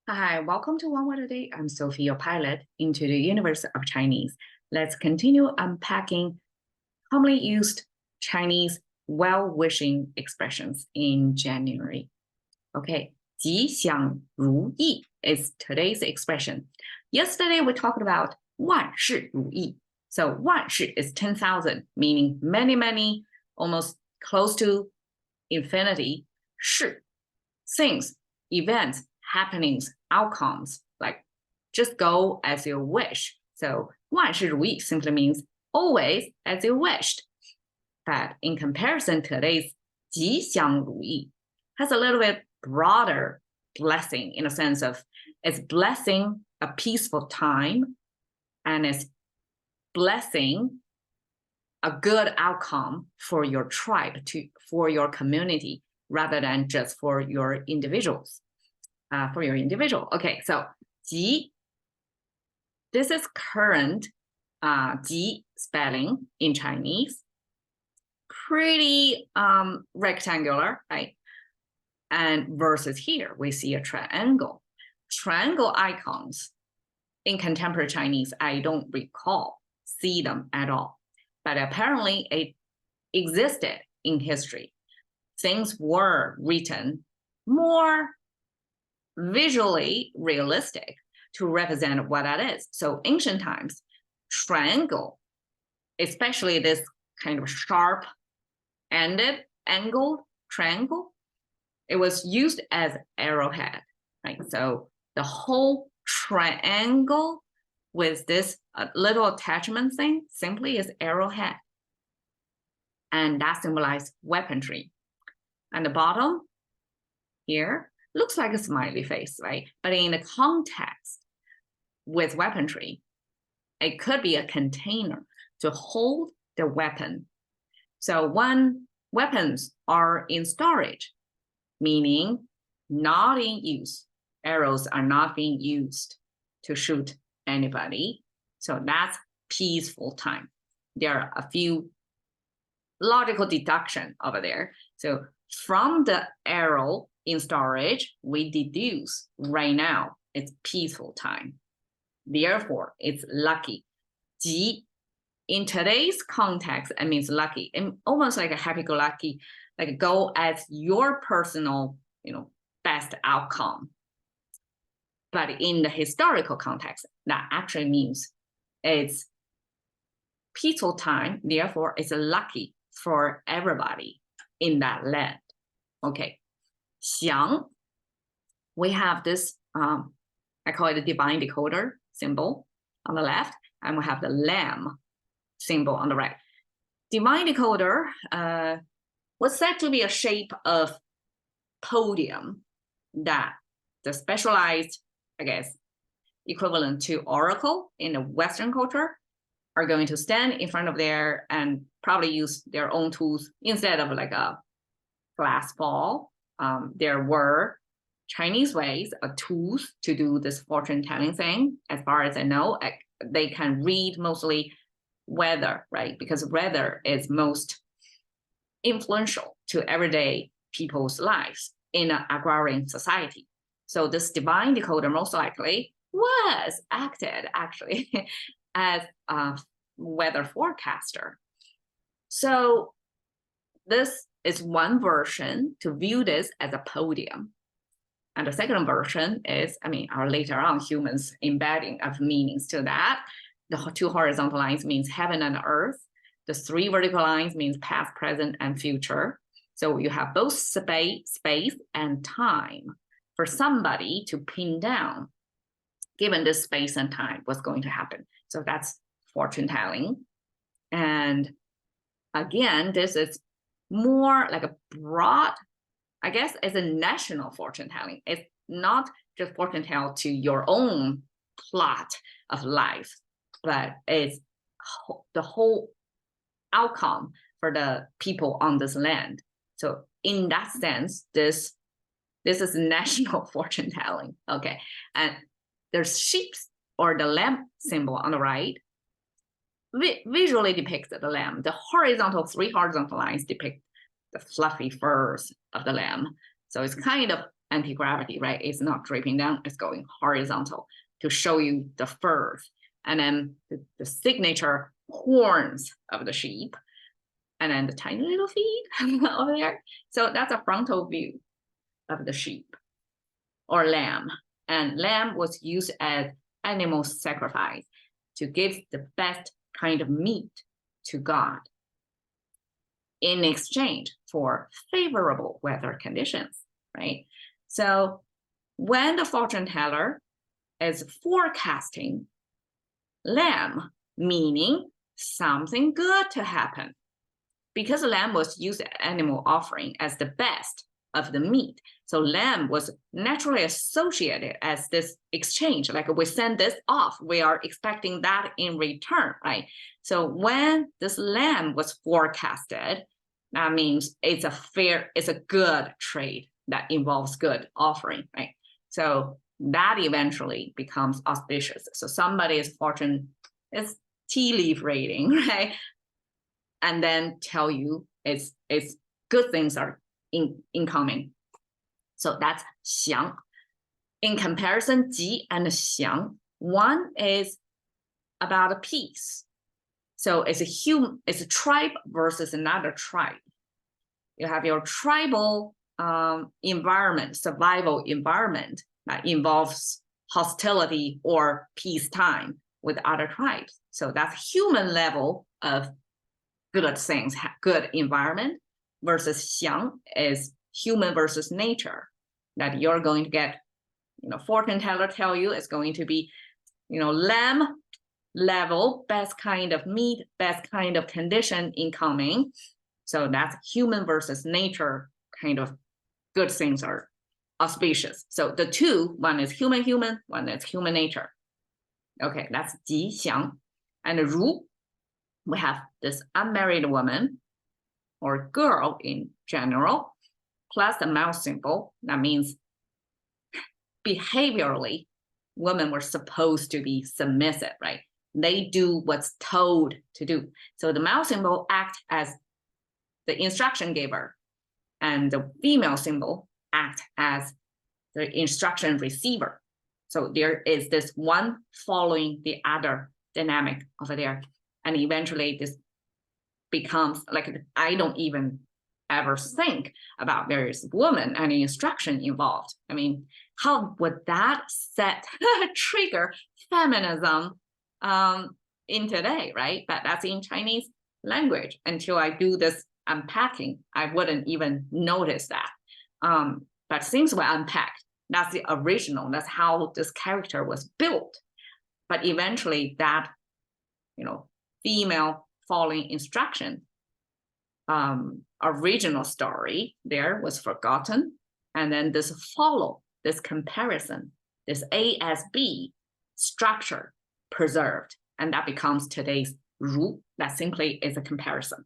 Hi, welcome to One Word a Day. I'm Sophie, your pilot into the universe of Chinese. Let's continue unpacking commonly used Chinese well-wishing expressions in January. Okay, 吉祥如意 is today's expression. Yesterday we talked about 万事如意. So 万事 is 10,000, meaning many, almost close to infinity. 事 things, events, happenings, outcomes, like just go as you wish. So 万事如意 simply means always as you wished. But in comparison, today's 吉祥如意 has a little bit broader blessing in a sense of it's blessing a peaceful time and it's blessing a good outcome for your tribe, for your community, rather than just for your individuals. Okay, so 吉, this is current 吉 spelling in Chinese. Pretty rectangular, right? And versus here, we see a triangle. Triangle icons in contemporary Chinese, I don't see them at all. But apparently it existed in history. Things were written more visually realistic to represent what that is. So ancient times, triangle, especially this kind of sharp-ended, angled triangle, it was used as arrowhead, right? So the whole triangle with this little attachment thing simply is arrowhead. And that symbolized weaponry. And the bottom here looks like a smiley face, right? But in the context with weaponry, it could be a container to hold the weapon. So when weapons are in storage, meaning not in use, arrows are not being used to shoot anybody. So that's peaceful time. There are a few logical deduction over there. So from the arrow in storage, we deduce right now it's peaceful time. Therefore, it's lucky. 吉 in today's context, it means lucky, and almost like a happy-go-lucky, like go as your personal, best outcome. But in the historical context, that actually means it's peaceful time. Therefore, it's lucky for everybody in that land. Okay, 祥, we have this, I call it a divine decoder symbol on the left, and we have the lamb symbol on the right. Divine decoder was said to be a shape of podium that the specialized, I guess, equivalent to oracle in the Western culture are going to stand in front of there and probably use their own tools instead of like a glass ball. There were Chinese ways of tools to do this fortune telling thing. As far as I know, they can read mostly weather, right? Because weather is most influential to everyday people's lives in an agrarian society. So this divine decoder most likely was acted actually as a weather forecaster. So this is one version to view this as a podium. And the second version is, our later on humans embedding of meanings to that. The two horizontal lines means heaven and earth. The three vertical lines means past, present, and future. So you have both space and time for somebody to pin down, given this space and time, what's going to happen. So that's fortune telling. And again, this is more like a broad, I guess, as a national fortune telling. It's not just fortune tell to your own plot of life, but it's the whole outcome for the people on this land. So in that sense, this is national fortune telling. Okay, and there's sheep or the lamb symbol on the right. Visually depicts the lamb. The three horizontal lines depict the fluffy furs of the lamb. So it's kind of anti-gravity, right? It's not dripping down, it's going horizontal to show you the furs. And then the signature horns of the sheep, and then the tiny little feet over there. So that's a frontal view of the sheep or lamb. And lamb was used as animal sacrifice to give the best kind of meat to God in exchange for favorable weather conditions, right? So when the fortune teller is forecasting lamb, meaning something good to happen, because lamb was used as animal offering as the best of the meat. So lamb was naturally associated as this exchange, like we send this off, we are expecting that in return, right? So when this lamb was forecasted, that means it's a good trade that involves good offering, right? So that eventually becomes auspicious. So somebody's fortune is tea leaf reading, right? And then tell you it's good things are incoming. So that's 祥. In comparison, 吉 and 祥, one is about a peace. So it's a tribe versus another tribe. You have your tribal environment, survival environment that involves hostility or peacetime with other tribes. So that's human level of good things, good environment, versus 祥 is human versus nature, that you're going to get, fortune teller tell you it's going to be, lamb level, best kind of meat, best kind of condition incoming. So that's human versus nature kind of good things are auspicious. So the two, one is human, one is human nature. Okay, that's 吉祥. And 如, we have this unmarried woman or girl in general, plus the mouse symbol. That means behaviorally, women were supposed to be submissive, right? They do what's told to do. So the mouse symbol acts as the instruction giver, and the female symbol acts as the instruction receiver. So there is this one following the other dynamic over there. And eventually this becomes like, I don't even ever think about various women and instruction involved. I mean, how would that trigger feminism in today, right? But that's in Chinese language. Until I do this unpacking, I wouldn't even notice that. But since we unpacked, that's the original, that's how this character was built. But eventually that, female following instruction, original story there was forgotten. And then this comparison, this A as B structure preserved. And that becomes today's 如, that simply is a comparison.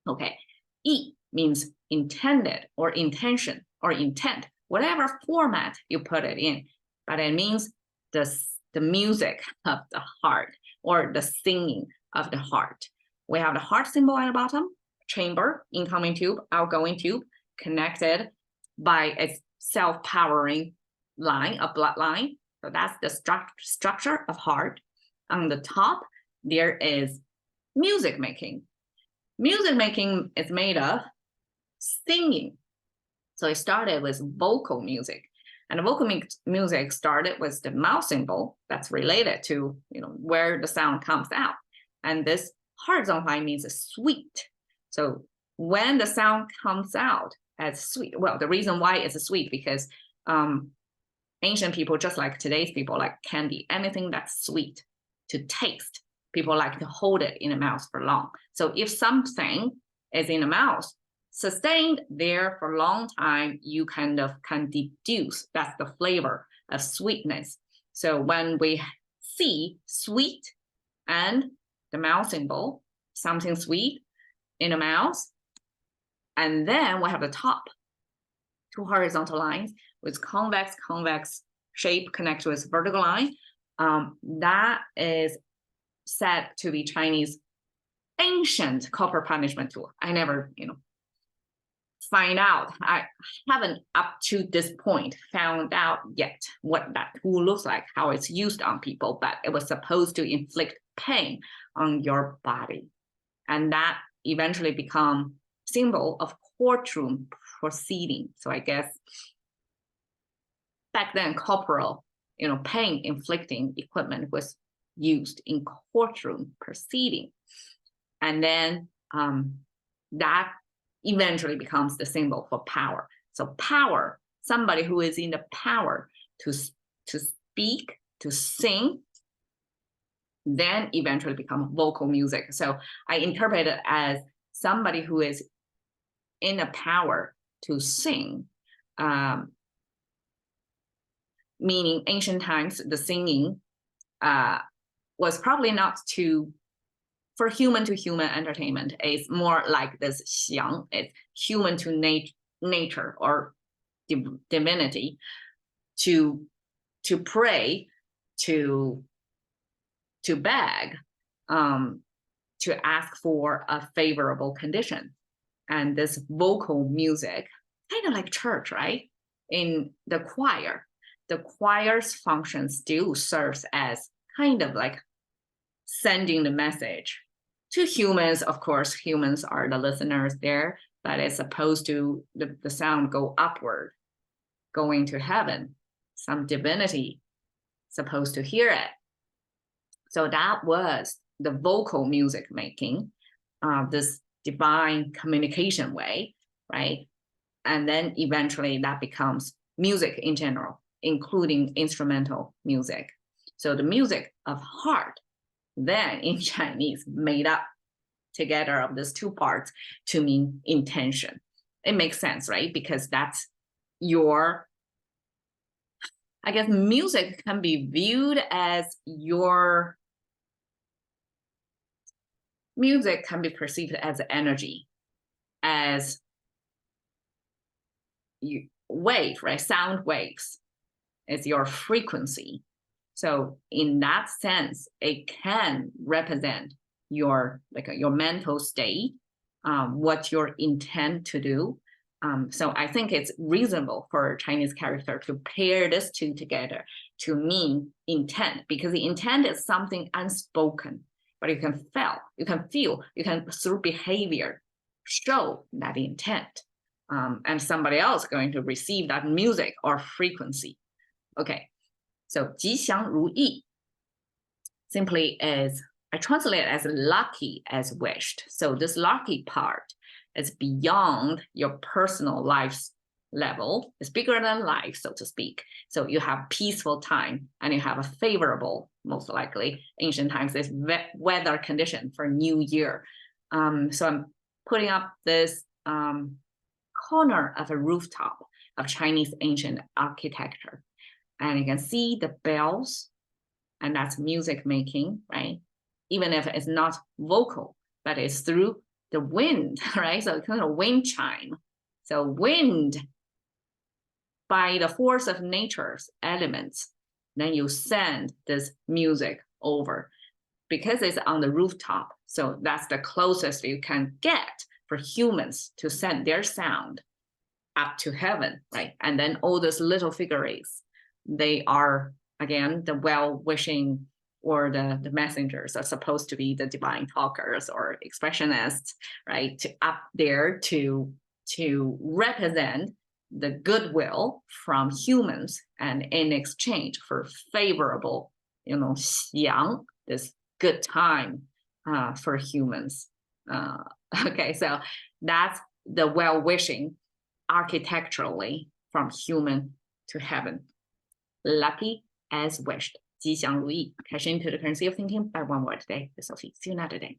Okay, 意 means intended or intention or intent, whatever format you put it in, but it means the music of the heart or the singing of the heart. We have the heart symbol at the bottom, chamber, incoming tube, outgoing tube, connected by a self-powering line, a bloodline. So that's the structure of heart. On the top, there is music making. Music making is made of singing. So it started with vocal music. And the vocal music started with the mouth symbol that's related to, where the sound comes out. And this horizontal line means sweet. So when the sound comes out as sweet, well, the reason why it's sweet because ancient people, just like today's people, like candy, anything that's sweet to taste. People like to hold it in the mouth for long. So if something is in the mouth, sustained there for a long time, you kind of can deduce that's the flavor of sweetness. So when we see sweet and the mouth symbol, something sweet in the mouth, and then we have the top, two horizontal lines with convex shape connected with vertical line. That is said to be Chinese ancient corporal punishment tool. I never, find out. I haven't up to this point found out yet what that tool looks like, how it's used on people, but it was supposed to inflict pain on your body. And that eventually become symbol of courtroom proceeding. So I guess back then, corporal, pain inflicting equipment was used in courtroom proceeding. And then that eventually becomes the symbol for power. So power, somebody who is in the power to speak, to sing, then eventually become vocal music. So I interpret it as somebody who is in a power to sing, meaning ancient times, the singing was probably not for human to human entertainment. It's more like this xiang, it's human to nature or divinity, to pray, to beg, to ask for a favorable condition. And this vocal music, kind of like church, right? In the choir's function still serves as kind of like sending the message to humans. Of course, humans are the listeners there, but it's supposed to, the sound go upward, going to heaven, some divinity supposed to hear it. So that was the vocal music making, this divine communication way, right? And then eventually that becomes music in general, including instrumental music. So the music of heart, then in Chinese, made up together of these two parts to mean intention. It makes sense, right? Because that's your, I guess music can be viewed as your, music can be perceived as energy, as wave, right? Sound waves is your frequency. So in that sense, it can represent your mental state, what your intent to do. So I think it's reasonable for Chinese character to pair these two together to mean intent, because the intent is something unspoken, but you can feel, you can through behavior show that intent, and somebody else going to receive that music or frequency. Okay, so 吉祥如意 simply is, I translate it as lucky as wished. So this lucky part is beyond your personal life's level. It's bigger than life, so to speak. So you have peaceful time and you have a favorable, most likely, ancient times, this weather condition for New Year. So I'm putting up this corner of a rooftop of Chinese ancient architecture. And you can see the bells, and that's music making, right? Even if it's not vocal, but it's through the wind, right? So it's kind of wind chime. So wind, by the force of nature's elements, then you send this music over, because it's on the rooftop. So that's the closest you can get for humans to send their sound up to heaven, right? And then all those little figures, they are, again, the well-wishing, or the messengers are supposed to be the divine talkers or expressionists, right? Up there to represent the goodwill from humans, and in exchange for favorable, xiang, this good time for humans. Okay, so that's the well-wishing architecturally from human to heaven. Lucky as wished. 吉祥如意. Cash into the currency of thinking by one word today with Sophie. See you another day.